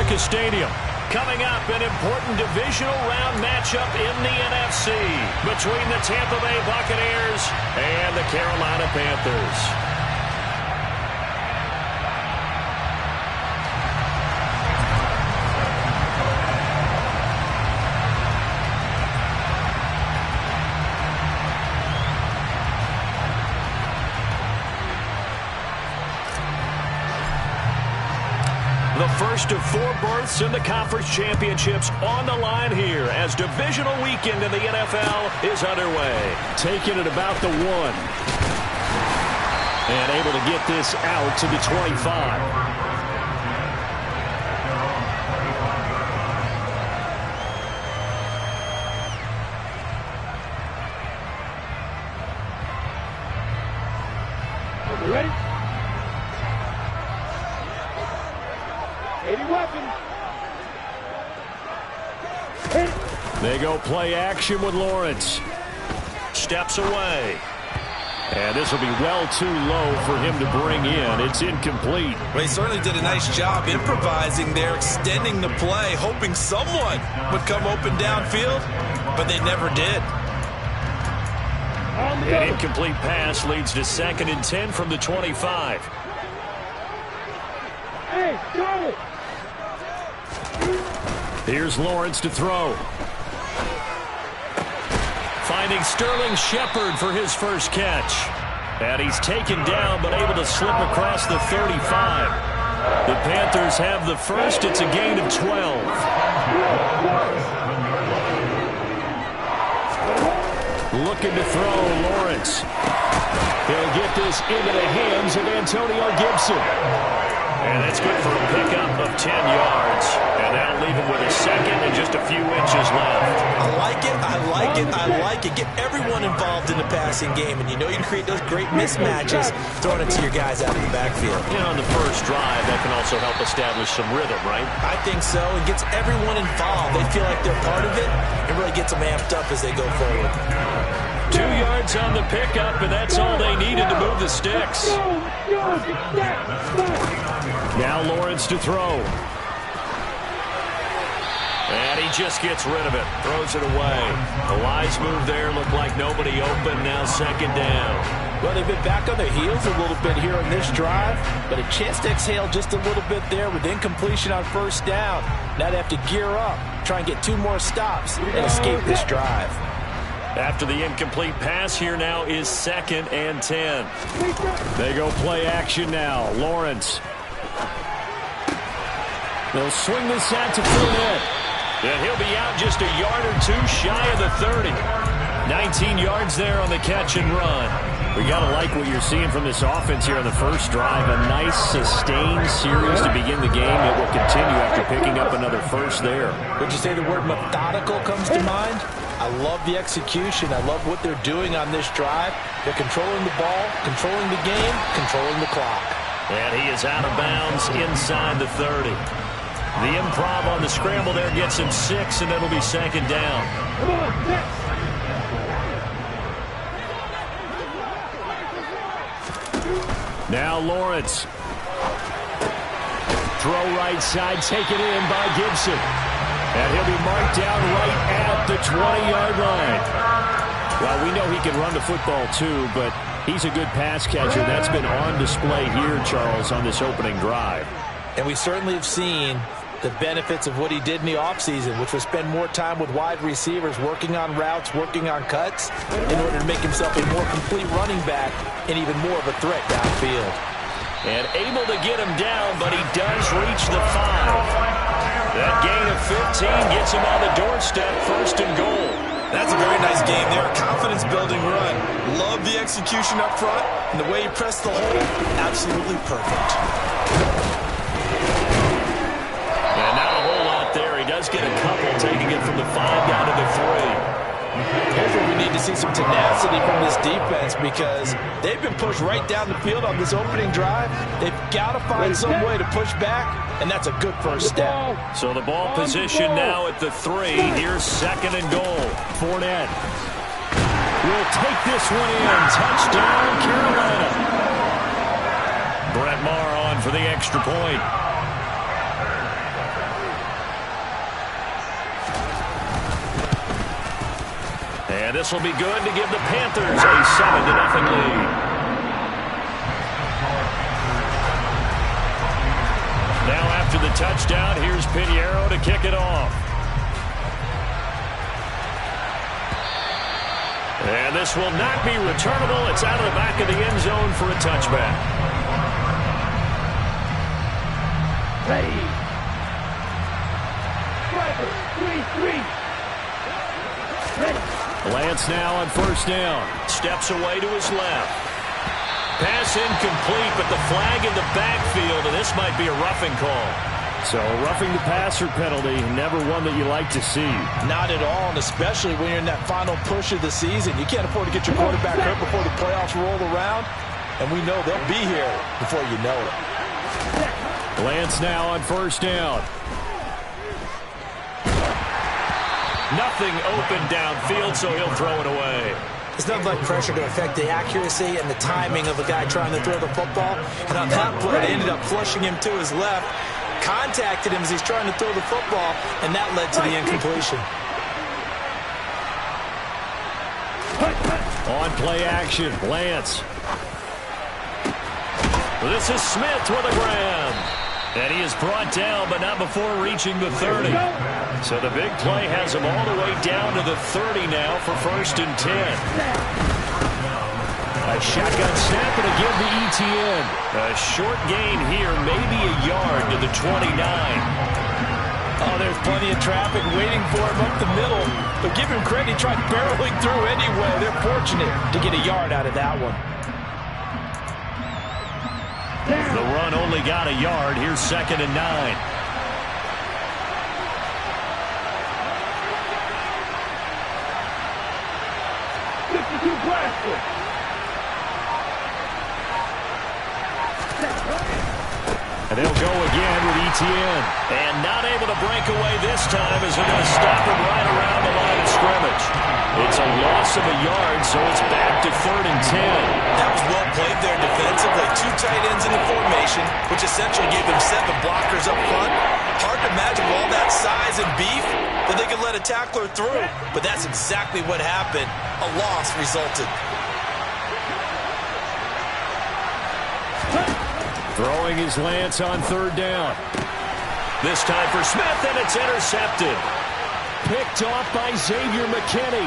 Marcus Stadium. Coming up, an important divisional round matchup in the NFC between the Tampa Bay Buccaneers and the Carolina Panthers. The first of 4 berths in the conference championships on the line here as divisional weekend in the NFL is underway. Taking it about the 1. And able to get this out to the 25. Ready? 80 weapons. They go play action with Lawrence. Steps away. And this will be well too low for him to bring in. It's incomplete. Well, he certainly did a nice job improvising there, extending the play, hoping someone would come open downfield, but they never did. An incomplete pass leads to 2nd and 10 from the 25. Hey, go! Here's Lawrence to throw. Finding Sterling Shepard for his first catch. And he's taken down but able to slip across the 35. The Panthers have the first. It's a gain of 12. Looking to throw, Lawrence. He'll get this into the hands of Antonio Gibson. And that's good for a pickup of 10 yards. And that'll leave him with a 2nd and just a few inches left. I like it, I like it, I like it. Get everyone involved in the passing game. And you know you can create those great mismatches throwing it to your guys out in the backfield. You know, on the first drive, that can also help establish some rhythm, right? I think so. It gets everyone involved. They feel like they're part of it. It really gets them amped up as they go forward. 2 yards on the pickup, and that's all they needed to move the sticks. Now Lawrence to throw. And he just gets rid of it. Throws it away. The wise move there. Looked like nobody open. Now 2nd down. Well, they've been back on their heels a little bit here on this drive, but a chance to exhale just a little bit there with incompletion on 1st down. Now they have to gear up, try and get 2 more stops, and escape this drive. After the incomplete pass, here now is 2nd and 10. They go play action now. Lawrence. They'll swing this out to Fournette. And he'll be out just a yard or 2 shy of the 30. 19 yards there on the catch and run. We got to like what you're seeing from this offense here on the first drive. A nice sustained series to begin the game. It will continue after picking up another first there. Would you say the word methodical comes to mind? I love the execution. I love what they're doing on this drive. They're controlling the ball, controlling the game, controlling the clock. And he is out of bounds inside the 30. The improv on the scramble there gets him 6, and it'll be 2nd down. Come on, next. Now Lawrence. Throw right side, taken in by Gibson. And he'll be marked down right at the 20-yard line. Well, we know he can run the football too, but he's a good pass catcher. That's been on display here, Charles, on this opening drive. And we certainly have seen the benefits of what he did in the offseason, which was spend more time with wide receivers, working on routes, working on cuts, in order to make himself a more complete running back and even more of a threat downfield. And able to get him down, but he does reach the 5. That gain of 15 gets him on the doorstep, 1st and goal. That's a very nice game there. Confidence-building run. Love the execution up front, and the way he pressed the hole, absolutely perfect. And not a whole lot there. He does get a couple, taking it from the 5 down to the 3. Here's where we need to see some tenacity from this defense, because they've been pushed right down the field on this opening drive. They've got to find some way to push back, and that's a good first step. So the ball position now at the 3. Here's 2nd and goal. Fournette will take this one in. Touchdown, Carolina. Brett Maher on for the extra point. And this will be good to give the Panthers a 7-0 lead. Now after the touchdown, here's Pinheiro to kick it off. And this will not be returnable. It's out of the back of the end zone for a touchback. Ready. Striker, 3-3. Ready. Lance now on first down. Steps away to his left. Pass incomplete, but the flag in the backfield, and this might be a roughing call. So a roughing the passer penalty, never one that you like to see. Not at all, and especially when you're in that final push of the season. You can't afford to get your quarterback hurt before the playoffs roll around, and we know they'll be here before you know it. Lance now on first down. Nothing open downfield, so he'll throw it away. There's nothing like pressure to affect the accuracy and the timing of a guy trying to throw the football. And on that play, they ended up flushing him to his left, contacted him as he's trying to throw the football, and that led to the incompletion. On play action, Lance. This is Smith with a grab. And he is brought down, but not before reaching the 30. So the big play has him all the way down to the 30 now for 1st and 10. A shotgun snap and a give to ETN. A short gain here, maybe a yard to the 29. Oh, there's plenty of traffic waiting for him up the middle. But give him credit, he tried barreling through anyway. They're fortunate to get a yard out of that one. The run only got a yard. Here's 2nd and 9. And they'll go again with ETN. And not able to break away this time as they're going to stop him right around the line of scrimmage. It's a loss of a yard, so it's back to 3rd and 10. That was well played there defensively. 2 tight ends in the formation, which essentially gave them 7 blockers up front. Hard to imagine with all that size and beef that they could let a tackler through. But that's exactly what happened. A loss resulted. Throwing his Lance on 3rd down. This time for Smith, and it's intercepted. Picked off by Xavier McKinney.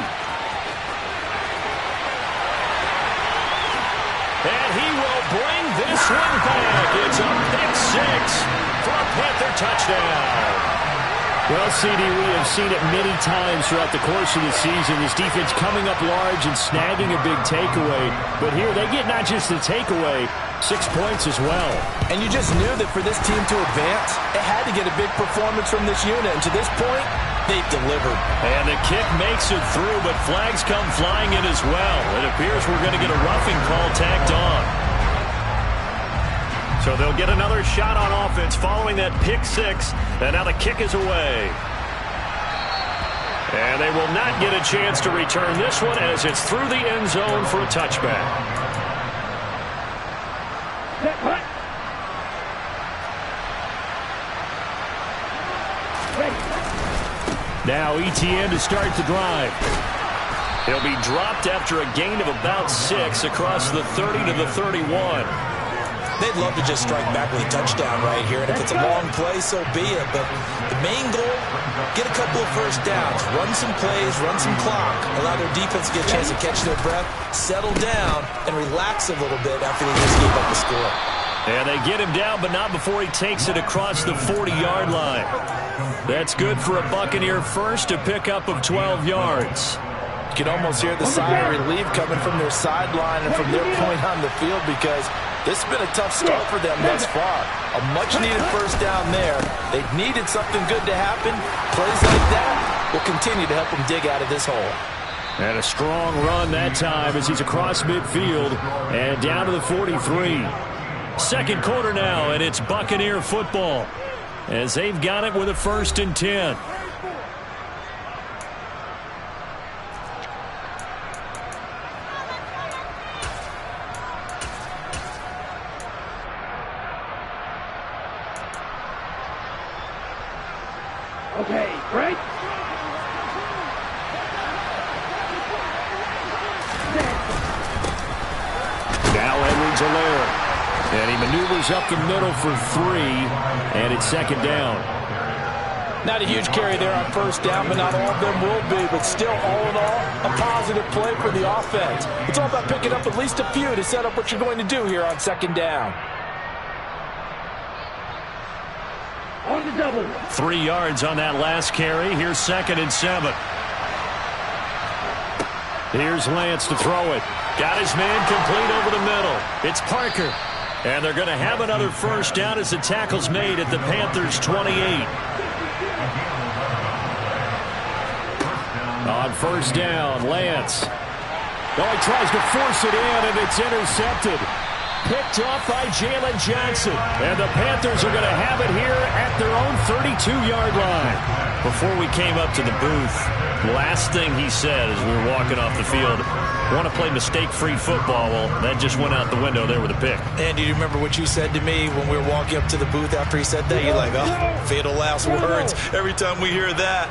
And he will bring this one back. It's a pick 6 for a Panther touchdown. Well, CD, we have seen it many times throughout the course of the season. This defense coming up large and snagging a big takeaway. But here they get not just the takeaway, 6 points as well. And you just knew that for this team to advance, it had to get a big performance from this unit. And to this point, they've delivered. And the kick makes it through, but flags come flying in as well. It appears we're going to get a roughing call tacked on. So they'll get another shot on offense following that pick 6. And now the kick is away. And they will not get a chance to return this one as it's through the end zone for a touchback. Now ETN to start the drive. He'll be dropped after a gain of about 6 across the 30 to the 31. They'd love to just strike back with a touchdown right here, and if it's a long play, so be it. But the main goal, get a couple of first downs, run some plays, run some clock, allow their defense to get a chance to catch their breath, settle down, and relax a little bit after they just gave up the score. And they get him down, but not before he takes it across the 40-yard line. That's good for a Buccaneer first to pick up of 12 yards. You can almost hear the sigh of relief coming from their sideline and from their point on the field because this has been a tough start for them thus far. A much-needed first down there. They've needed something good to happen. Plays like that will continue to help them dig out of this hole. And a strong run that time as he's across midfield and down to the 43. Second quarter now, and it's Buccaneer football as they've got it with a 1st and 10. Okay, break. Edwards-Helaire. And he maneuvers up the middle for 3, and it's second down. Not a huge carry there on first down, but not all of them will be. But still, all in all, a positive play for the offense. It's all about picking up at least a few to set up what you're going to do here on second down. On the double. 3 yards on that last carry. Here's 2nd and 7. Here's Lance to throw it. Got his man complete over the middle. It's Parker. And they're going to have another first down as the tackle's made at the Panthers' 28. On first down, Lance. Oh, he tries to force it in, and it's intercepted. Picked off by Jalen Johnson. And the Panthers are going to have it here at their own 32-yard line. Before we came up to the booth, last thing he said as we were walking off the field, want to play mistake-free football. Well, that just went out the window there with a pick. And do you remember what you said to me when we were walking up to the booth after he said that? You're like, oh, fatal last words. Every time we hear that,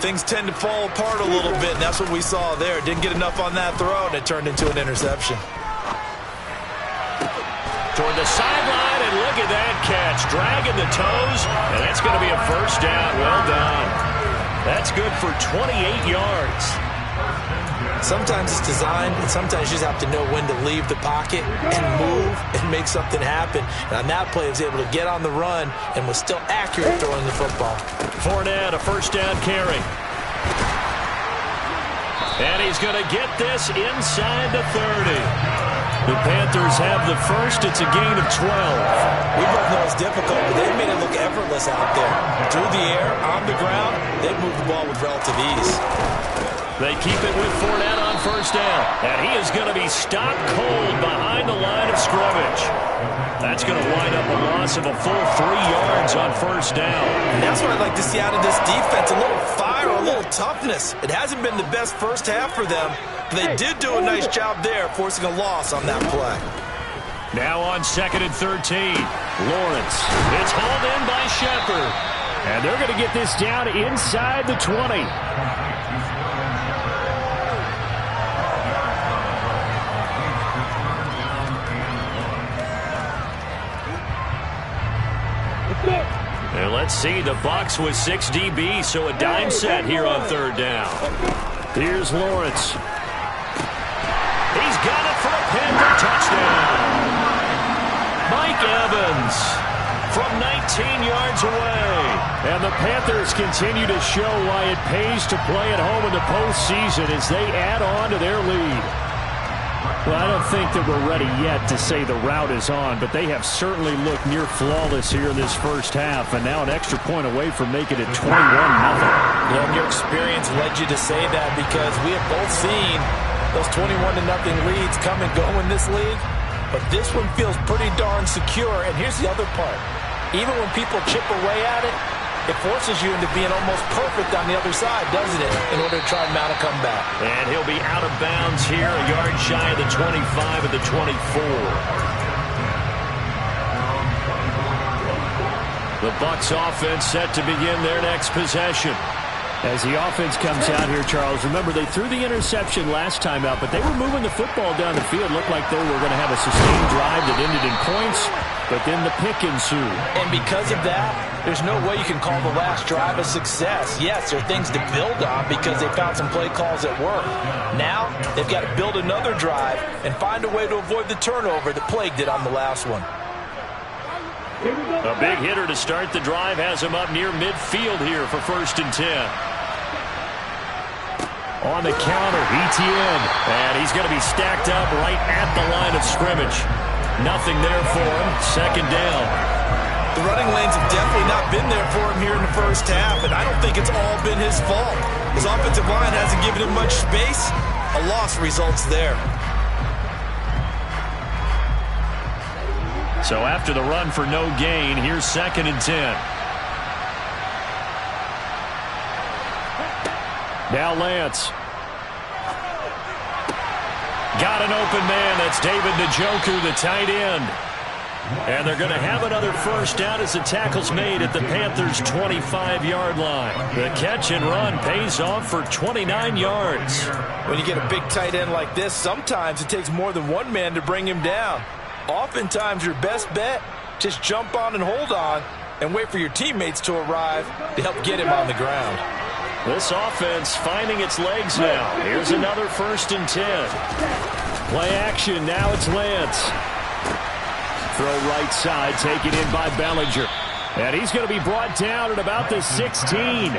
things tend to fall apart a little bit, and that's what we saw there. Didn't get enough on that throw, and it turned into an interception. Toward the sideline, and look at that catch. Dragging the toes, and that's going to be a first down. Well done. That's good for 28 yards. Sometimes it's designed, and sometimes you just have to know when to leave the pocket and move and make something happen. And on that play, he was able to get on the run and was still accurate throwing the football. Fournette, a first down carry. And he's going to get this inside the 30. The Panthers have the first. It's a gain of 12. We both know it's difficult, but they've made it look effortless out there. Through the air, on the ground, they've moved the ball with relative ease. They keep it with Fournette on first down. And he is going to be stopped cold behind the line of scrimmage. That's going to wind up a loss of a full 3 yards on first down. And that's what I'd like to see out of this defense. A little fire, a little toughness. It hasn't been the best first half for them, but they did do a nice job there, forcing a loss on that play. Now on 2nd and 13. Lawrence. It's hauled in by Shepard. And they're going to get this down inside the 20. And let's see, the Bucks with 6 DBs, so a dime set here on third down. Here's Lawrence. He's got it for a Panther touchdown. Mike Evans from 19 yards away. And the Panthers continue to show why it pays to play at home in the postseason as they add on to their lead. Well, I don't think that we're ready yet to say the route is on, but they have certainly looked near flawless here in this first half, and now an extra point away from making it 21-0. Well, your experience led you to say that because we have both seen those 21-0 leads come and go in this league, but this one feels pretty darn secure, and here's the other part. Even when people chip away at it, it forces you into being almost perfect on the other side, doesn't it, in order to try and mount a comeback. And he'll be out of bounds here, a yard shy of the 25 of the 24. The Bucks offense set to begin their next possession. As the offense comes out here, Charles, remember they threw the interception last time out, but they were moving the football down the field. Looked like they were going to have a sustained drive that ended in points, but then the pick ensued. And because of that, there's no way you can call the last drive a success. Yes, there are things to build on because they found some play calls that work. Now, they've got to build another drive and find a way to avoid the turnover that plagued it on the last one. A big hitter to start the drive has him up near midfield here for 1st and 10. On the counter, Etienne. And he's going to be stacked up right at the line of scrimmage. Nothing there for him. 2nd down. The running lanes have definitely not been there for him here in the first half, and I don't think it's all been his fault. His offensive line hasn't given him much space. A loss results there. So after the run for no gain, here's 2nd and 10. Now Lance. Got an open man. That's David Njoku, the tight end. And they're going to have another first down as the tackle's made at the Panthers' 25-yard line. The catch and run pays off for 29 yards. When you get a big tight end like this, sometimes it takes more than one man to bring him down. Oftentimes, your best bet, just jump on and hold on and wait for your teammates to arrive to help get him on the ground. This offense finding its legs now. Here's another 1st and 10. Play action. Now it's Lance. Throw right side, taken in by Bellinger. And he's going to be brought down at about the 16.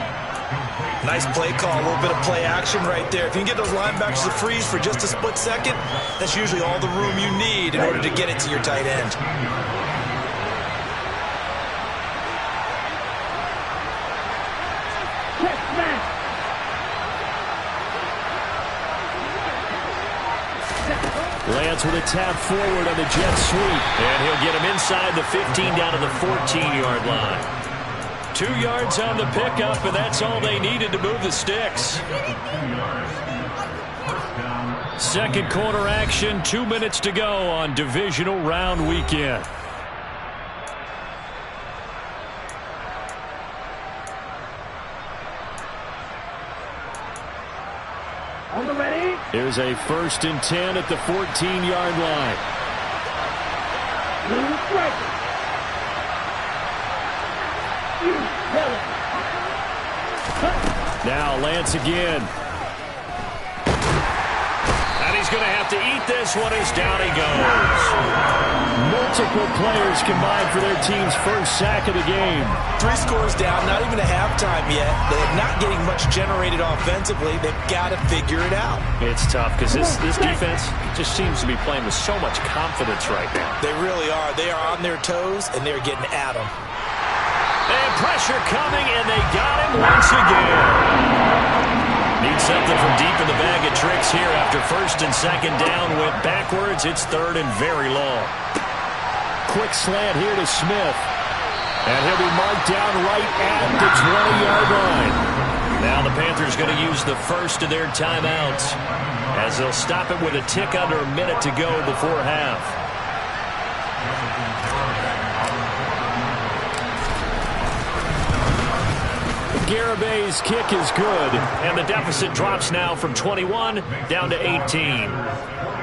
Nice play call, a little bit of play action right there. If you can get those linebackers to freeze for just a split second, that's usually all the room you need in order to get it to your tight end. Lance with a tap forward on the jet sweep. And he'll get him inside the 15 down to the 14-yard line. 2 yards on the pickup, and that's all they needed to move the sticks. Second quarter action, 2 minutes to go on divisional round weekend. On the ready. Here's a 1st and 10 at the 14-yard line. Blue striker. Now Lance again. And he's going to have to eat this one as down he goes. Multiple players combined for their team's first sack of the game. 3 scores down, not even a halftime yet. They're not getting much generated offensively. They've got to figure it out. It's tough because this defense just seems to be playing with so much confidence right now. They really are. They are on their toes, and they're getting at them. And pressure coming, and they got him once again. Need something from deep in the bag of tricks here after 1st and 2nd down. Went backwards. It's 3rd and very long. Quick slant here to Smith. And he'll be marked down right at the 20-yard line. Now the Panthers going to use the first of their timeouts as they'll stop it with a tick under a minute to go before half. Garabay's kick is good, and the deficit drops now from 21 down to 18.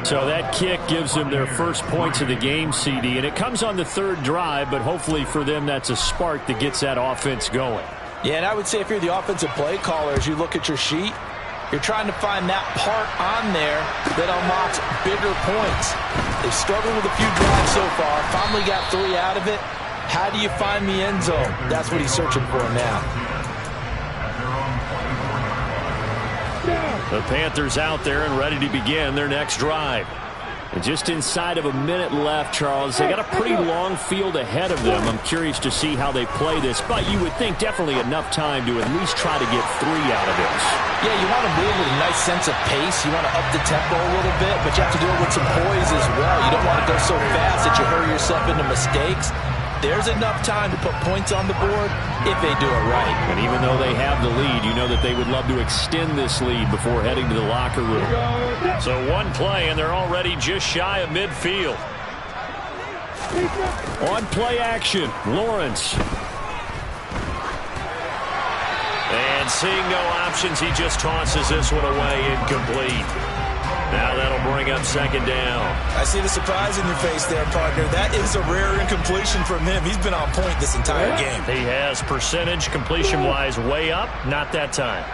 So that kick gives them their first points of the game, CD, and it comes on the 3rd drive, but hopefully for them that's a spark that gets that offense going. Yeah, and I would say if you're the offensive play caller, as you look at your sheet, you're trying to find that part on there that unlocks bigger points. They've struggled with a few drives so far, finally got 3 out of it. How do you find the end zone? That's what he's searching for now. The Panthers out there and ready to begin their next drive. And just inside of a minute left, Charles. They got a pretty long field ahead of them. I'm curious to see how they play this, but you would think definitely enough time to at least try to get 3 out of this. Yeah, you want to move with a nice sense of pace. You want to up the tempo a little bit, but you have to do it with some poise as well. You don't want to go so fast that you hurry yourself into mistakes. There's enough time to put points on the board if they do it right. And even though they have the lead, you know that they would love to extend this lead before heading to the locker room. So one play, and they're already just shy of midfield. On play action, Lawrence. And seeing no options, he just tosses this one away, incomplete. Now that'll bring up 2nd down. I see the surprise in your face there, partner. That is a rare incompletion from him. He's been on point this entire game. He has percentage completion-wise way up. Not that time.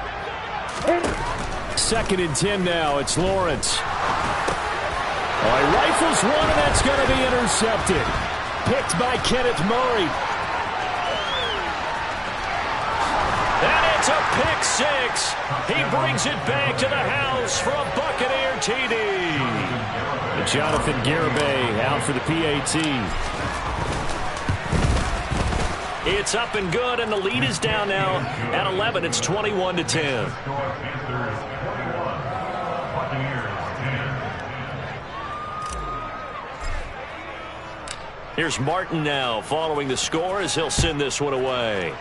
2nd and 10 now. It's Lawrence. Oh, he rifles one, and that's going to be intercepted. Picked by Kenneth Murray. And it's a pick 6. He brings it back to the house for a Buccaneer TD. And Jonathan Garibay out for the PAT. It's up and good, and the lead is down now at 11. It's 21-10. Here's Martin now following the score as he'll send this one away.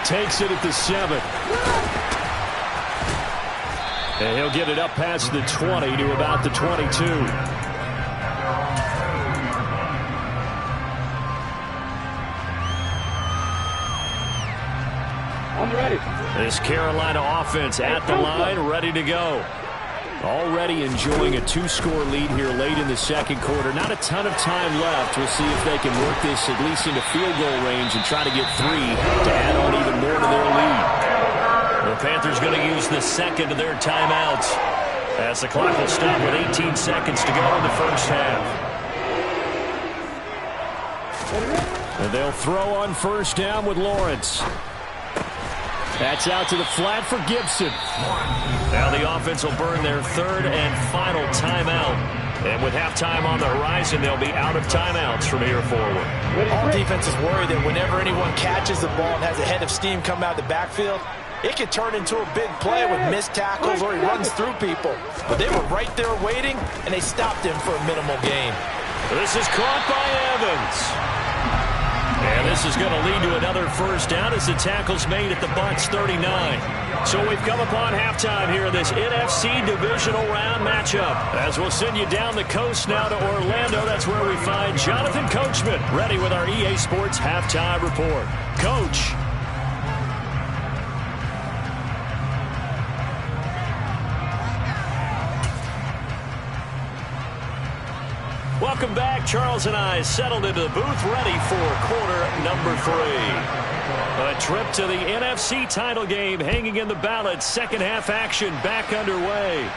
Takes it at the 7. And he'll get it up past the 20 to about the 22. On the ready. This Carolina offense at the line, ready to go. Already enjoying a 2-score lead here late in the second quarter. Not a ton of time left. We'll see if they can work this at least into field goal range and try to get 3 to add on even more to their lead. The Panthers going to use the second of their timeouts as the clock will stop with 18 seconds to go in the first half. And they'll throw on first down with Lawrence. That's out to the flat for Gibson. Now the offense will burn their third and final timeout. And with halftime on the horizon, they'll be out of timeouts from here forward. All defenses worry that whenever anyone catches the ball and has a head of steam come out of the backfield, it could turn into a big play with missed tackles or he runs through people. But they were right there waiting, and they stopped him for a minimal gain. This is caught by Evans. And this is going to lead to another first down as the tackle's made at the Bucks 39. So we've come upon halftime here in this NFC divisional round matchup. As we'll send you down the coast now to Orlando, that's where we find Jonathan Coachman ready with our EA Sports halftime report. Coach. Welcome back. Charles and I settled into the booth ready for quarter number 3. A trip to the NFC title game hanging in the balance. Second half action back underway.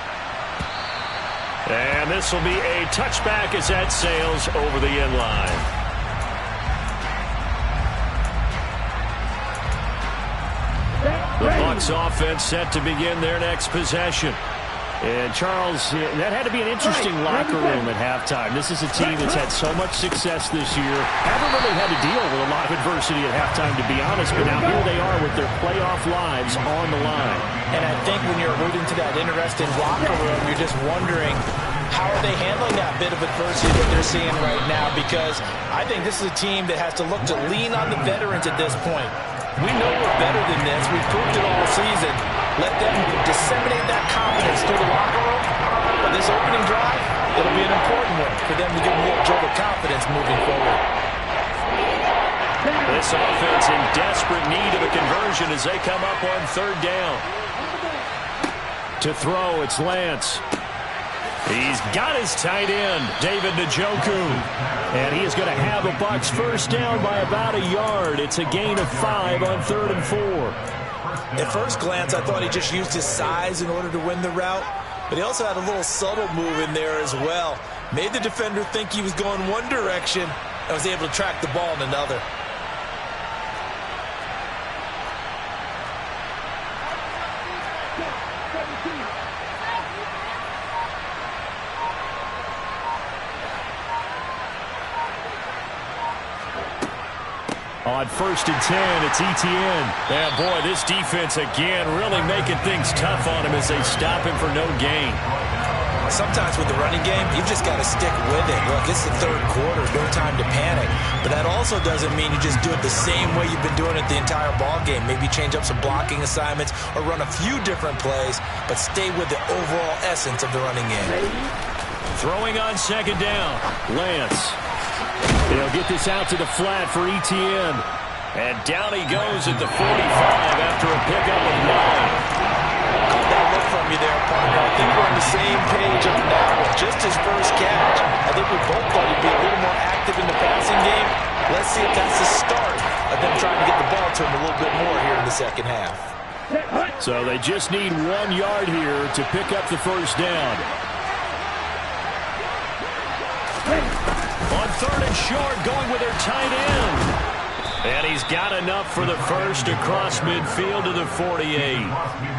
And this will be a touchback as that sails over the end line. The Bucks offense set to begin their next possession. And, Charles, that had to be an interesting locker room at halftime. This is a team that's had so much success this year. Haven't really had to deal with a lot of adversity at halftime, to be honest. But now here they are with their playoff lives on the line. And I think when you're alluding to that interesting locker room, you're just wondering, how are they handling that bit of adversity that they're seeing right now? Because I think this is a team that has to look to lean on the veterans at this point. We know we're better than this. We've proved it all season. Let them disseminate that confidence through the locker room. But this opening drive, it'll be an important one for them to give them a little jolt of confidence moving forward. This offense in desperate need of a conversion as they come up on third down. To throw, it's Lance. He's got his tight end, David Njoku. And he is going to have a Bucks first down by about a yard. It's a gain of 5 on 3rd and 4. At first glance, I thought he just used his size in order to win the route. But he also had a little subtle move in there as well. Made the defender think he was going one direction and was able to track the ball in another. On 1st and 10, it's Etienne. And boy, this defense again really making things tough on him as they stop him for no gain. Sometimes with the running game, you've just got to stick with it. Look, it's the third quarter, no time to panic. But that also doesn't mean you just do it the same way you've been doing it the entire ball game. Maybe change up some blocking assignments or run a few different plays, but stay with the overall essence of the running game. Throwing on second down, Lance. They'll get this out to the flat for Etienne. And down he goes at the 45 after a pickup of 9. Caught that look from you there, partner. I think we're on the same page on that one. Just his first catch. I think we both thought he'd be a little more active in the passing game. Let's see if that's the start of them trying to get the ball to him a little bit more here in the second half. So they just need 1 yard here to pick up the first down. On 3rd and short, going with their tight end. And he's got enough for the first across midfield to the 48.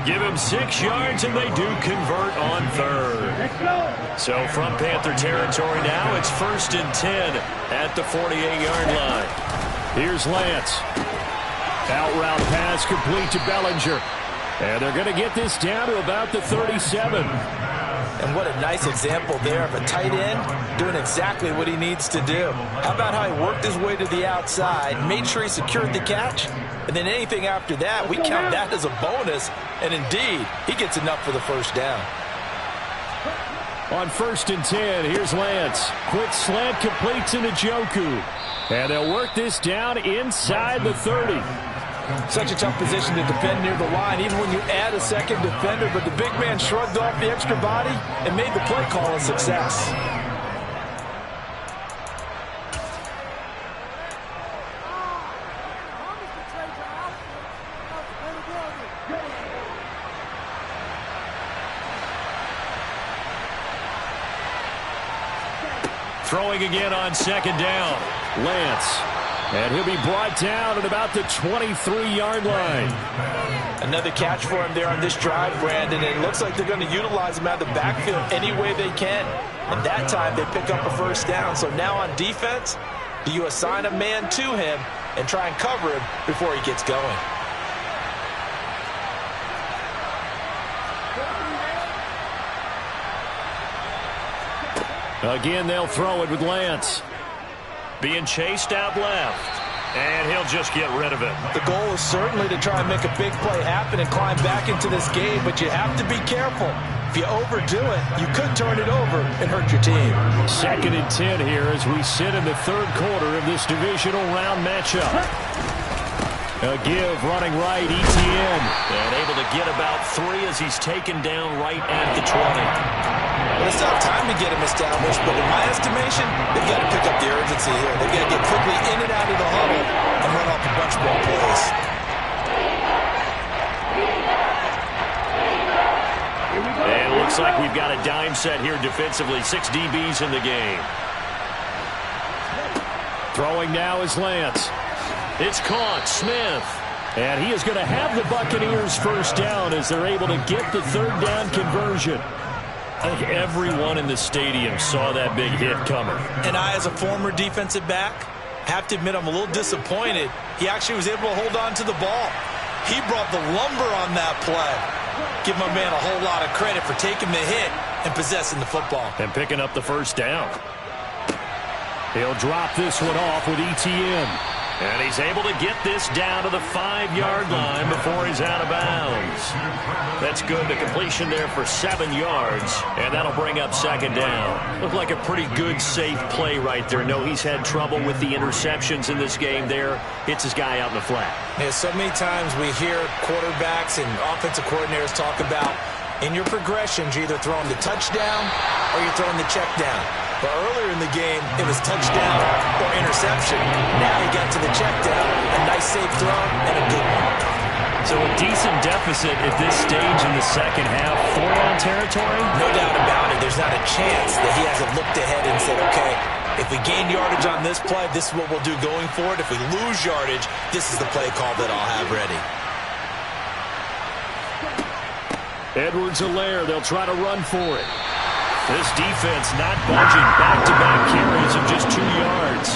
Give him 6 yards, and they do convert on 3rd. So from Panther territory now, it's 1st and 10 at the 48-yard line. Here's Lance. Out route pass complete to Bellinger. And they're going to get this down to about the 37. And what a nice example there of a tight end doing exactly what he needs to do. How about how he worked his way to the outside, made sure he secured the catch, and then anything after that, we count that as a bonus. And indeed, he gets enough for the first down. On 1st and 10, here's Lance. Quick slant completes into Njoku. And they'll work this down inside the 30. Such a tough position to defend near the line, even when you add a second defender. But the big man shrugged off the extra body and made the play call a success. Throwing again on second down. Lance. And he'll be brought down at about the 23-yard line. Another catch for him there on this drive, Brandon. And it looks like they're going to utilize him out of the backfield any way they can. And that time they pick up a first down. So now on defense, do you assign a man to him and try and cover him before he gets going? Again, they'll throw it with Lance. Being chased out left. And he'll just get rid of it. The goal is certainly to try and make a big play happen and climb back into this game, but you have to be careful. If you overdo it, you could turn it over and hurt your team. 2nd and 10 here as we sit in the third quarter of this divisional round matchup. A give running right, Etienne. And able to get about 3 as he's taken down right at the 20. Well, they still have time to get him established, but in my estimation, they've got to pick up the urgency here. They've got to get quickly in and out of the huddle and run off a bunch more plays. And it looks like we've got a dime set here defensively. 6 DBs in the game. Throwing now is Lance. It's caught. Smith. And he is going to have the Buccaneers first down as they're able to get the third down conversion. I think everyone in the stadium saw that big hit coming. And I, as a former defensive back, have to admit I'm a little disappointed. He actually was able to hold on to the ball. He brought the lumber on that play. Give my man a whole lot of credit for taking the hit and possessing the football. And picking up the first down. He'll drop this one off with Etienne. And he's able to get this down to the 5-yard line before he's out of bounds. That's good. The completion there for 7 yards. And that'll bring up second down. Looked like a pretty good, safe play right there. No, he's had trouble with the interceptions in this game there. Hits his guy out in the flat. Yeah, so many times we hear quarterbacks and offensive coordinators talk about in your progressions, you're either throwing the touchdown or you're throwing the check down. But earlier in the game, it was touchdown or interception. Now he got to the check down, a nice safe throw, and a good one. So a decent deficit at this stage in the second half. 4-down territory? No doubt about it. There's not a chance that he hasn't looked ahead and said, okay, if we gain yardage on this play, this is what we'll do going forward. If we lose yardage, this is the play call that I'll have ready. Edwards-Helaire, they'll try to run for it. This defense not budging. Back-to-back carries of just 2 yards.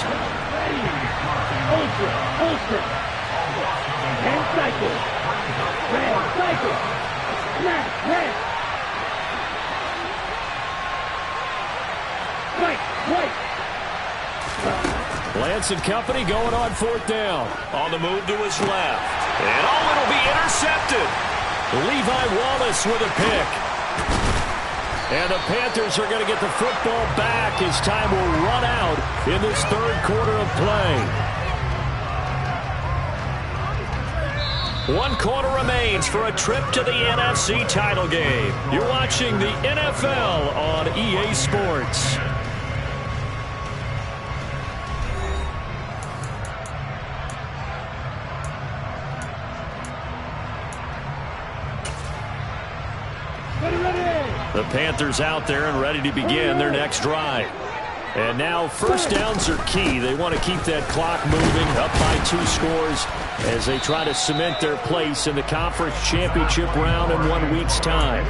Ultra. And cycle. Red, cycle. Snap, red. Right. Lance and company going on 4th down. On the move to his left. And it'll be intercepted. Levi Wallace with a pick. And the Panthers are going to get the football back as time will run out in this third quarter of play. 1 quarter remains for a trip to the NFC title game. You're watching the NFL on EA Sports. The Panthers out there and ready to begin their next drive. And now first downs are key. They want to keep that clock moving, up by 2 scores as they try to cement their place in the conference championship round in 1 week's time.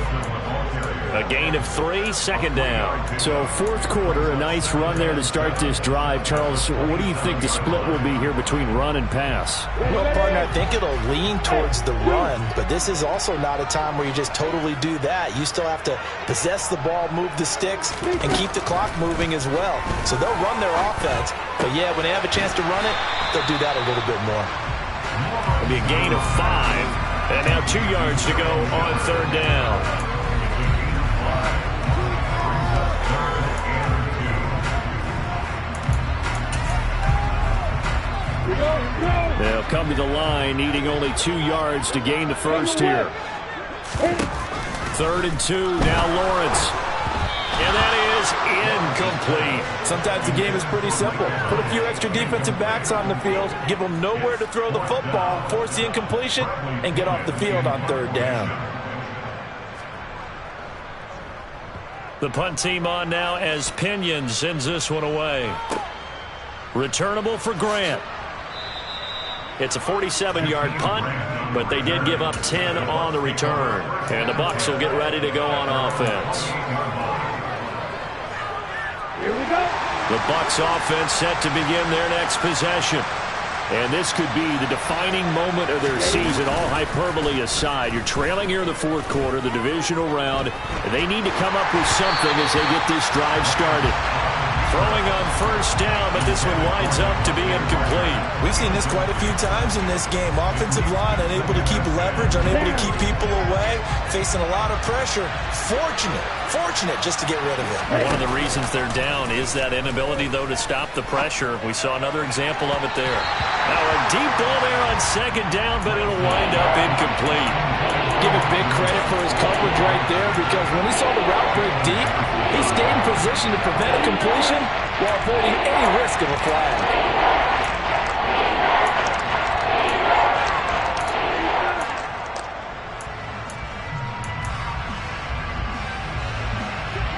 A gain of 3, second down. So 4th quarter, a nice run there to start this drive. Charles, what do you think the split will be here between run and pass? Well, partner, I think it'll lean towards the run, but this is also not a time where you just totally do that. You still have to possess the ball, move the sticks, and keep the clock moving as well. So they'll run their offense, but yeah, when they have a chance to run it, they'll do that a little bit more. It'll be a gain of 5, and now 2 yards to go on 3rd down. They'll come to the line, needing only 2 yards to gain the first here. 3rd and 2, now Lawrence. And that is incomplete. Sometimes the game is pretty simple. Put a few extra defensive backs on the field, give them nowhere to throw the football, force the incompletion, and get off the field on 3rd down. The punt team on now as Pinion sends this one away. Returnable for Grant. It's a 47-yard punt, but they did give up 10 on the return. And the Bucks will get ready to go on offense. Here we go. The Bucks offense set to begin their next possession. And this could be the defining moment of their season, all hyperbole aside. You're trailing here in the 4th quarter, the divisional round, and they need to come up with something as they get this drive started. Throwing on 1st down, but this one winds up to be incomplete. We've seen this quite a few times in this game. Offensive line unable to keep leverage, unable to keep people away, facing a lot of pressure. Fortunate just to get rid of it. One of the reasons they're down is that inability, though, to stop the pressure. We saw another example of it there. Now a deep ball there on 2nd down, but it'll wind up incomplete. Give it big credit for his coverage right there, because when he saw the route break deep, he stayed in position to prevent a completion while avoiding any risk of a flag.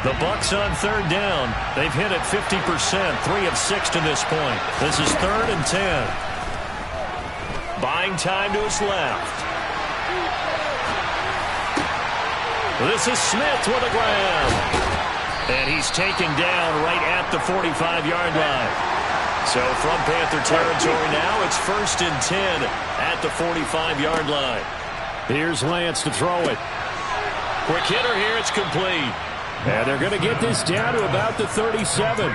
The Bucks on 3rd down. They've hit it 50%, 3 of 6 to this point. This is 3rd and 10. Buying time to his left. This is Smith with a grab. And he's taken down right at the 45-yard line. So from Panther territory now, it's 1st and 10 at the 45-yard line. Here's Lance to throw it. Quick hitter here, it's complete. And they're going to get this down to about the 37.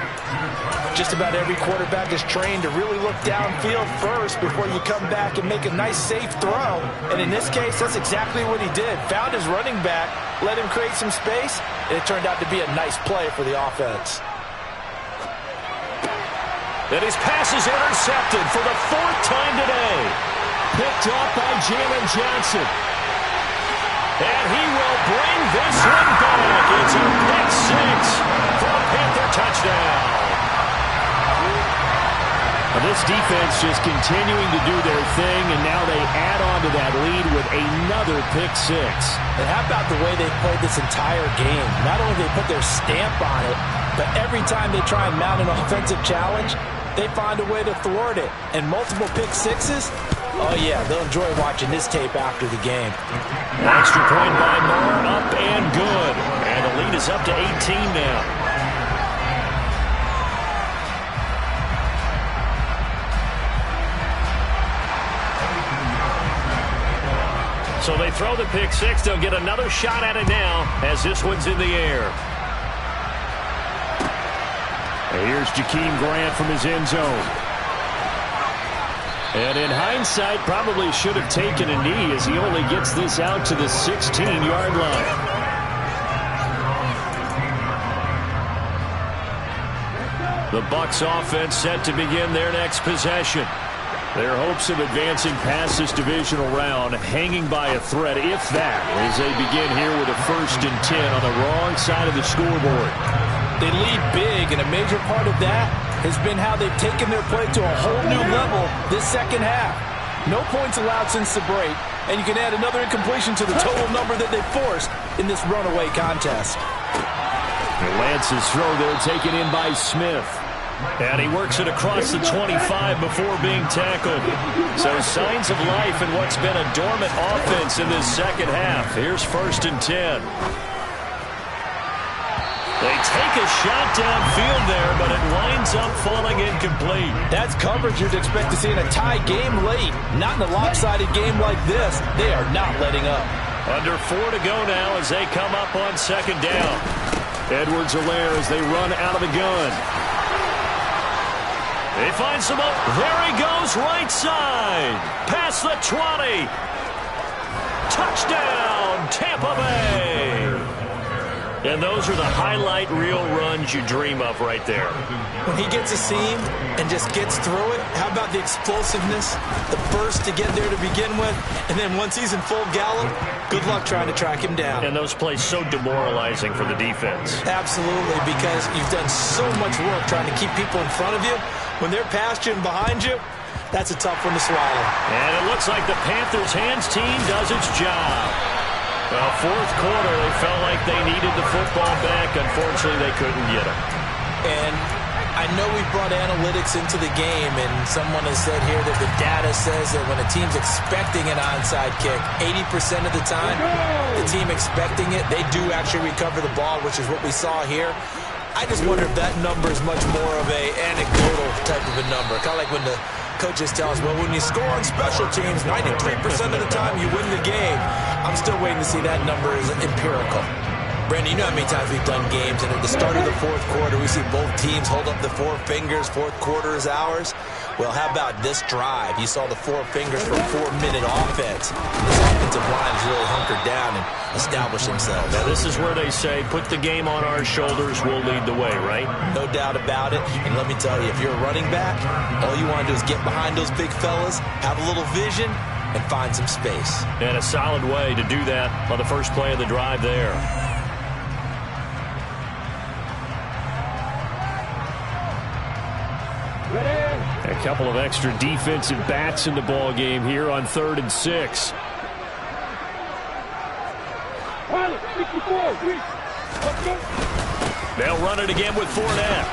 Just about every quarterback is trained to really look downfield first before you come back and make a nice, safe throw. And in this case, that's exactly what he did. Found his running back, let him create some space, and it turned out to be a nice play for the offense. And his pass is intercepted for the 4th time today. Picked off by Jalen Johnson. And he will bring this one back. It's a pick 6 for a Panther touchdown. Well, this defense just continuing to do their thing, and now they add on to that lead with another pick 6. And how about the way they played this entire game? Not only did they put their stamp on it, but every time they try and mount an offensive challenge, they find a way to thwart it. And multiple pick 6s, oh yeah, they'll enjoy watching this tape after the game. Extra point by Moore, up and good. And the lead is up to 18 now. So they throw the pick 6. They'll get another shot at it now as this one's in the air. And here's Jakeem Grant from his end zone. And in hindsight, probably should have taken a knee as he only gets this out to the 16-yard line. The Bucks offense set to begin their next possession. Their hopes of advancing past this divisional round hanging by a thread, if that, as they begin here with a 1st and 10 on the wrong side of the scoreboard. They lead big, and a major part of that has been how they've taken their play to a whole new level this second half. No points allowed since the break, and you can add another incompletion to the total number that they forced in this runaway contest. And Lance's throw there taken in by Smith. And he works it across the 25 before being tackled. So signs of life in what's been a dormant offense in this second half. Here's 1st and 10. They take a shot downfield there, but it winds up falling incomplete. That's coverage you'd expect to see in a tie game late. Not in a lopsided game like this. They are not letting up. Under 4 to go now as they come up on 2nd down. Edwards-Helaire as they run out of the gun. They find some up. There he goes, right side. Past the 20. Touchdown, Tampa Bay. And those are the highlight reel runs you dream of right there. When he gets a seam and just gets through it, how about the explosiveness, the burst to get there to begin with, and then once he's in full gallop, good luck trying to track him down. And those plays so demoralizing for the defense. Absolutely, because you've done so much work trying to keep people in front of you. When they're past you and behind you, that's a tough one to swallow. And it looks like the Panthers hands team does its job. Well, fourth quarter, they felt like they needed the football back. Unfortunately, they couldn't get it. And I know we brought analytics into the game, and someone has said here that the data says that when a team's expecting an onside kick, 80% of the time, the team expecting it, they do actually recover the ball, which is what we saw here. I just wonder if that number is much more of a anecdotal type of a number. Kind of like when the coaches tell us, well, when you score on special teams, 93% of the time you win the game. I'm still waiting to see that number is empirical. Brandon, you know how many times we've done games, and at the start of the fourth quarter, we see both teams hold up the four fingers, fourth quarter is ours. Well, how about this drive? You saw the four fingers for a 4-minute offense. This offensive line has really hunkered down and established themselves. Now, this is where they say, put the game on our shoulders, we'll lead the way, right? No doubt about it. And let me tell you, if you're a running back, all you want to do is get behind those big fellas, have a little vision, and find some space. And a solid way to do that on the first play of the drive there. A couple of extra defensive bats in the ball game here on 3rd and 6. They'll run it again with Fournette.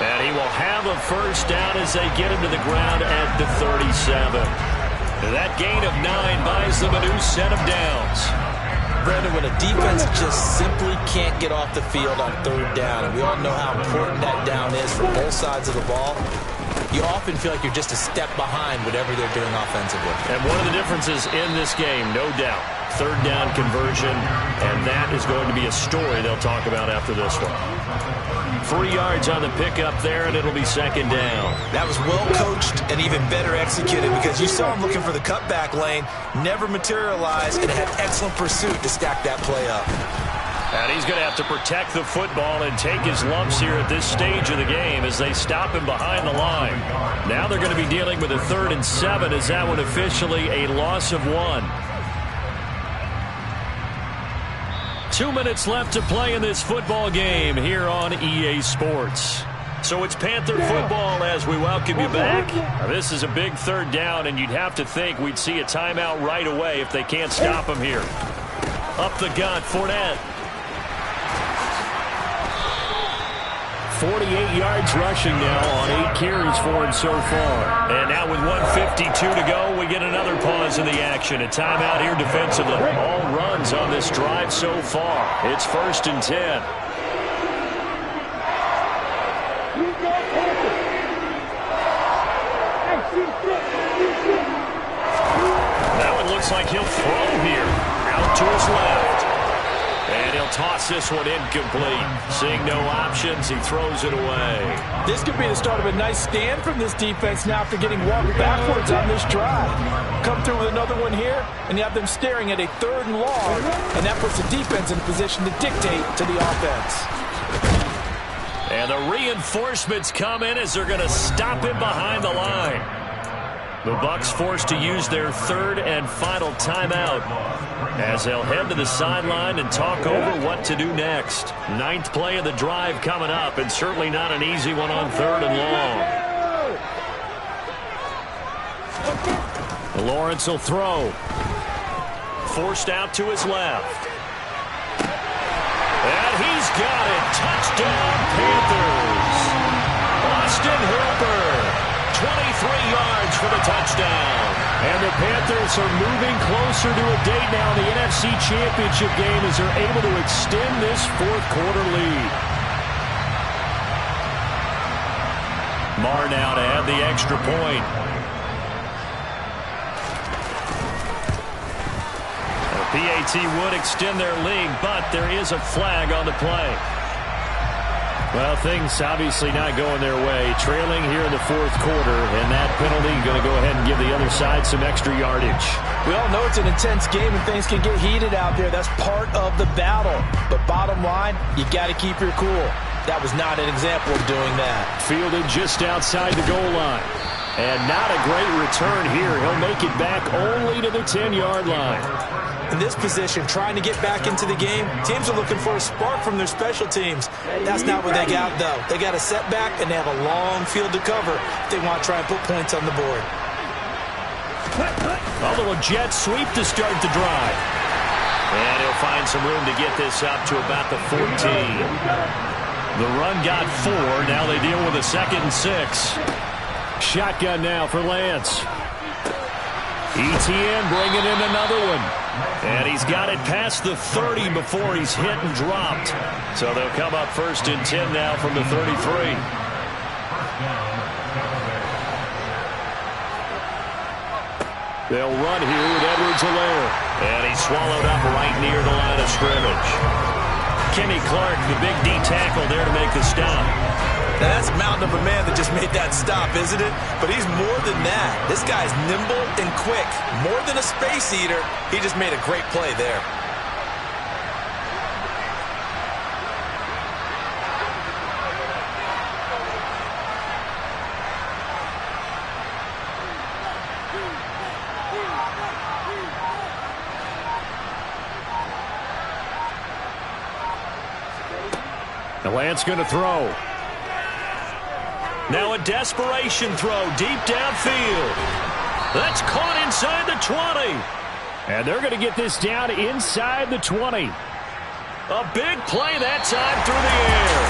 And he will have a first down as they get him to the ground at the 37. That gain of 9 buys them a new set of downs. Brandon, when a defense just simply can't get off the field on 3rd down, and we all know how important that down is for both sides of the ball, you often feel like you're just a step behind whatever they're doing offensively. And one of the differences in this game, no doubt, 3rd down conversion, and that is going to be a story they'll talk about after this one. 3 yards on the pickup there, and it'll be 2nd down. That was well coached and even better executed, because you saw him looking for the cutback lane, never materialized, and had excellent pursuit to stack that play up. And he's going to have to protect the football and take his lumps here at this stage of the game as they stop him behind the line. Now they're going to be dealing with a 3rd and 7 as that one officially a loss of 1. 2 minutes left to play in this football game here on EA Sports. So it's Panther football as we welcome you back. Now, this is a big 3rd down, and you'd have to think we'd see a timeout right away if they can't stop him here. Up the gut, Fournette. 48 yards rushing now on 8 carries for him so far. And now with 1:52 to go, we get another pause in the action. A timeout here defensively. All runs on this drive so far. It's 1st and 10. That one looks like he'll throw here. Out to his left. And he'll toss this one incomplete. Seeing no options, he throws it away. This could be the start of a nice stand from this defense now after getting walked backwards on this drive. Come through with another one here, and you have them staring at a 3rd and long, and that puts the defense in a position to dictate to the offense. And the reinforcements come in as they're going to stop him behind the line. The Bucks forced to use their 3rd and final timeout as they'll head to the sideline and talk over what to do next. 9th play of the drive coming up, and certainly not an easy one on 3rd and long. Lawrence will throw. Forced out to his left. And he's got it. Touchdown, Panthers. Austin Hooper. 23 yards for the touchdown. And the Panthers are moving closer to a date now in the NFC Championship game as they're able to extend this 4th quarter lead. Marr now to add the extra point. The PAT would extend their lead, but there is a flag on the play. Well, things obviously not going their way. Trailing here in the fourth quarter, and that penalty going to go ahead and give the other side some extra yardage. We all know it's an intense game and things can get heated out there. That's part of the battle. But bottom line, you got to keep your cool. That was not an example of doing that. Fielded just outside the goal line. And not a great return here. He'll make it back only to the 10-yard line. In this position, trying to get back into the game, teams are looking for a spark from their special teams. That's not what they got, though. They got a setback, and they have a long field to cover if they want to try and put points on the board. A little jet sweep to start the drive. And he'll find some room to get this up to about the 14. The run got 4. Now they deal with a 2nd and 6. Shotgun now for Lance. ETN bringing in another one. And he's got it past the 30 before he's hit and dropped. So they'll come up 1st and 10 now from the 33. They'll run here with Edwards-Helaire. And he's swallowed up right near the line of scrimmage. Kenny Clark, the big D tackle there to make the stop. Now that's a mountain of a man that just made that stop, isn't it? But he's more than that. This guy's nimble and quick. More than a space eater. He just made a great play there. The Lance going to throw. Now a desperation throw deep downfield. That's caught inside the 20. And they're going to get this down inside the 20. A big play that time through the air.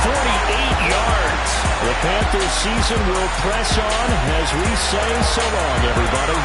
48 yards. The Panthers season will press on as we say so long, everybody.